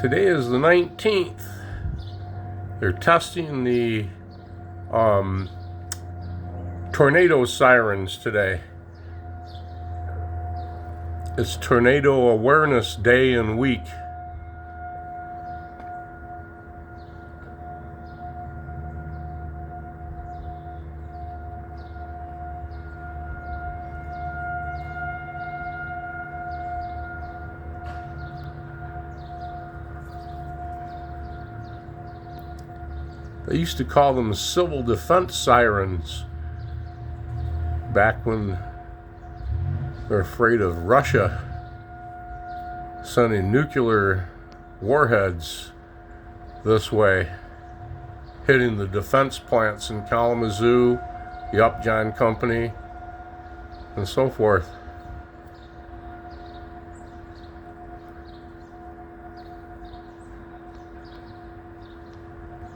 Today is the 19th. They're testing the tornado sirens today. It's Tornado Awareness Day and Week. They used to call them civil defense sirens back when they're afraid of Russia sending nuclear warheads this way, hitting the defense plants in Kalamazoo, the Upjohn Company, and so forth.